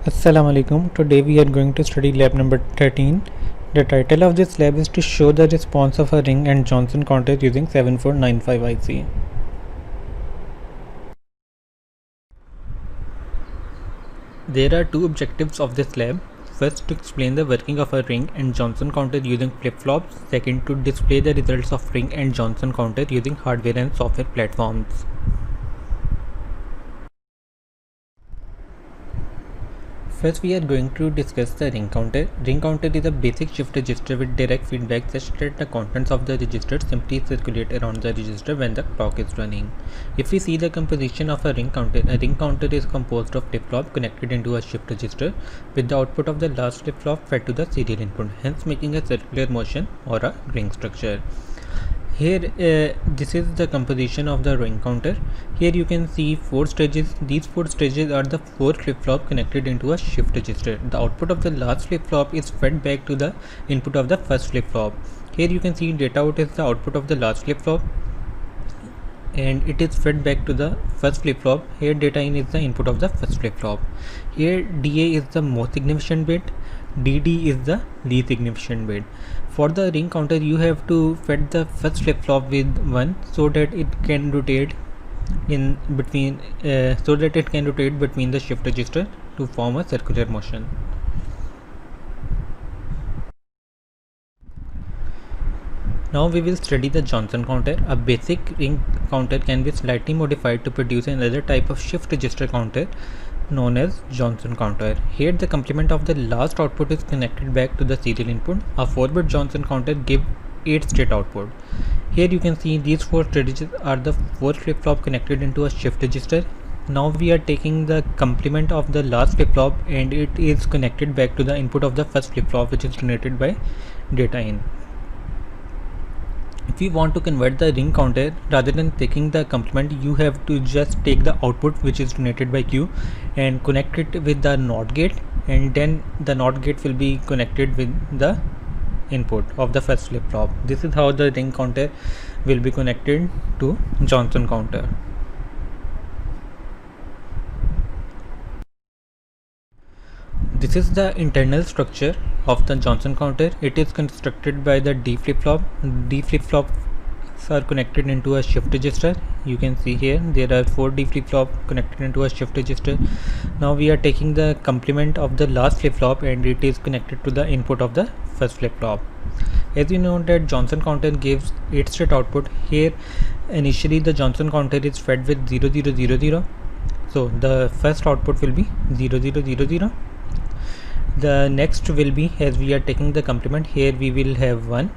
Assalamu alaikum. Today we are going to study lab number 13. The title of this lab is to show the response of a ring and Johnson counter using 7495 IC. There are two objectives of this lab. First, to explain the working of a ring and Johnson counter using flip-flops. Second, to display the results of ring and Johnson counter using hardware and software platforms. First, we are going to discuss the ring counter. Ring counter is a basic shift register with direct feedback such that the contents of the register simply circulate around the register when the clock is running. If we see the composition of a ring counter is composed of flip-flop connected into a shift register with the output of the last flip-flop fed to the serial input, hence making a circular motion or a ring structure. Here this is the composition of the ring counter. Here you can see 4 stages. These 4 stages are the 4 flip-flop connected into a shift register. The output of the last flip-flop is fed back to the input of the first flip-flop. Here you can see data out is the output of the last flip-flop and it is fed back to the first flip-flop. Here data in is the input of the first flip-flop. Here DA is the most significant bit, DD is the least significant bit. For the ring counter you have to fed the first flip-flop with 1 so that it can rotate in between between the shift register to form a circular motion. Now we will study the Johnson counter. A basic ring counter can be slightly modified to produce another type of shift register counter known as Johnson counter. Here the complement of the last output is connected back to the serial input. A 4-bit Johnson counter gives 8 state output. Here you can see these 4 stages are the 4 flip-flop connected into a shift register. Now we are taking the complement of the last flip-flop and it is connected back to the input of the first flip-flop, which is generated by data in. If you want to convert the ring counter, rather than taking the complement, you have to just take the output which is generated by Q and connect it with the NOT gate, and then the NOT gate will be connected with the input of the first flip-flop. This is how the ring counter will be connected to Johnson counter. This is the internal structure of the Johnson counter. It is constructed by the D flip-flop. D flip-flops are connected into a shift register. You can see here there are 4 D flip-flop connected into a shift register. Now we are taking the complement of the last flip-flop and it is connected to the input of the first flip-flop. As you know that Johnson counter gives 8 state output. Here initially the Johnson counter is fed with 0000. So the first output will be 0000. The next will be, as we are taking the complement, here we will have 1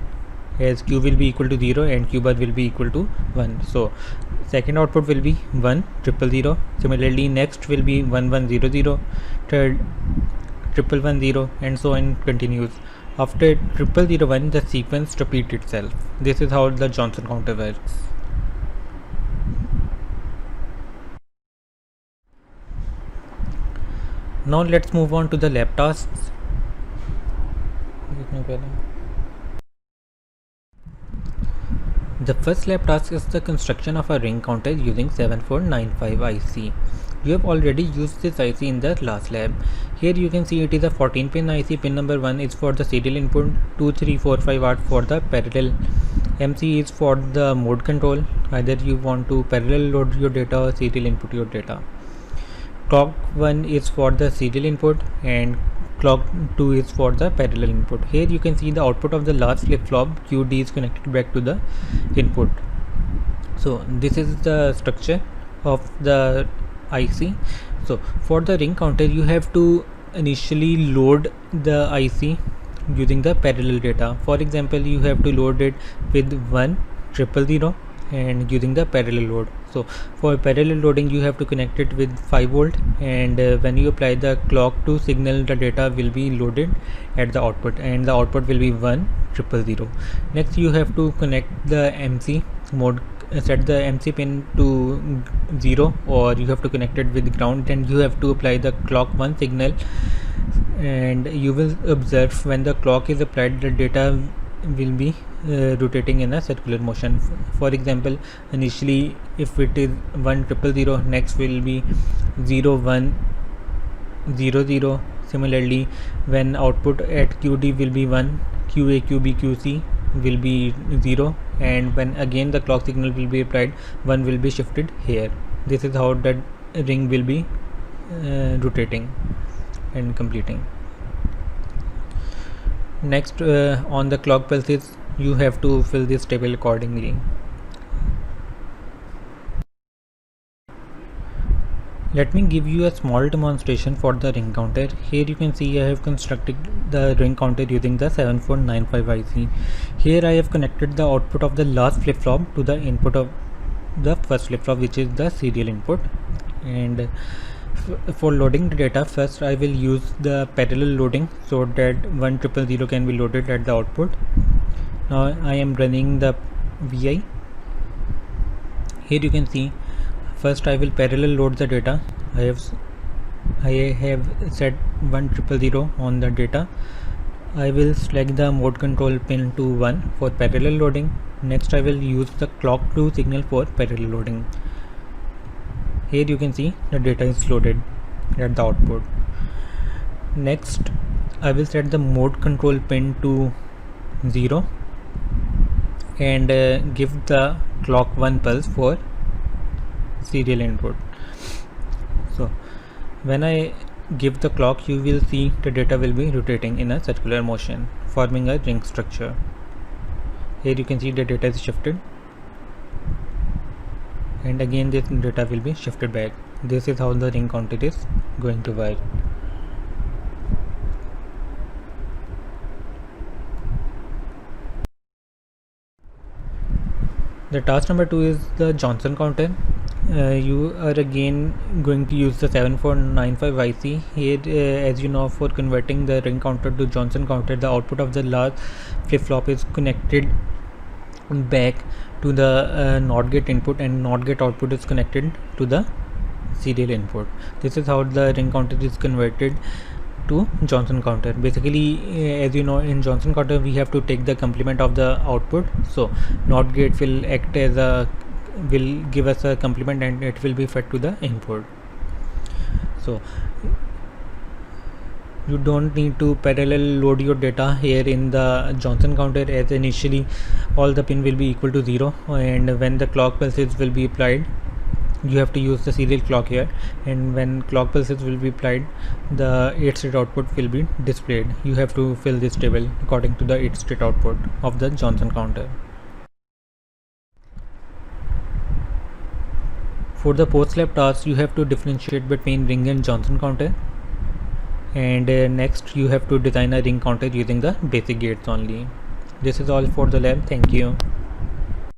as Q will be equal to 0 and Q bar will be equal to 1. So second output will be 10000. Similarly next will be 1100, third 1110, and so on continues. After 0001 the sequence repeats itself. This is how the Johnson counter works. Now let's move on to the lab tasks. The first lab task is the construction of a ring counter using 7495 IC. You have already used this IC in the last lab. Here you can see it is a 14-pin IC. Pin number 1 is for the serial input, 2, 3, 4, 5 are for the parallel. MC is for the mode control. Either you want to parallel load your data or serial input your data. Clock 1 is for the serial input and clock 2 is for the parallel input. Here you can see the output of the last flip-flop QD is connected back to the input. So this is the structure of the IC. So for the ring counter you have to initially load the IC using the parallel data. For example, you have to load it with 10000 and using the parallel load. So for parallel loading you have to connect it with 5 volt, and when you apply the clock to signal, the data will be loaded at the output and the output will be 10000. Next you have to connect the MC mode, set the MC pin to 0, or you have to connect it with ground, and you have to apply the clock 1 signal, and you will observe when the clock is applied the data will be rotating in a circular motion. For example, initially if it is 1000, next will be 01 0 0. Similarly, when output at QD will be 1, QA QB QC will be 0, and when again the clock signal will be applied, 1 will be shifted here. This is how that ring will be rotating and completing. Next, on the clock pulses, you have to fill this table accordingly. Let me give you a small demonstration for the ring counter. Here you can see I have constructed the ring counter using the 7495 IC. Here I have connected the output of the last flip-flop to the input of the first flip-flop, which is the serial input. And for loading the data, first I will use the parallel loading so that 1000 can be loaded at the output. Now I am running the VI. Here you can see first I will parallel load the data. I have set 1000 on the data. I will select the mode control pin to 1 for parallel loading. Next I will use the clock 2 signal for parallel loading. Here you can see the data is loaded at the output. Next I will set the mode control pin to 0 and give the clock 1 pulse for serial input. So when I give the clock, you will see the data will be rotating in a circular motion, forming a ring structure. Here you can see the data is shifted, and again this data will be shifted back. This is how the ring counter is going to work. The task number 2 is the Johnson counter. You are again going to use the 7495 IC. Here, as you know, for converting the ring counter to Johnson counter, the output of the last flip-flop is connected back to the NOT gate input, and NOT gate output is connected to the serial input. This is how the ring counter is converted to Johnson counter. Basically, as you know, in Johnson counter we have to take the complement of the output, so NOT gate will act as a will give us a complement and it will be fed to the input. So you don't need to parallel load your data here in the Johnson counter, as initially all the pin will be equal to 0, and when the clock pulses will be applied, you have to use the serial clock here, and when clock pulses will be applied, the 8-state output will be displayed. You have to fill this table according to the 8-state output of the Johnson counter. For the post-slap task, you have to differentiate between ring and Johnson counter, and next you have to design a ring counter using the basic gates only. This is all for the lab. Thank you.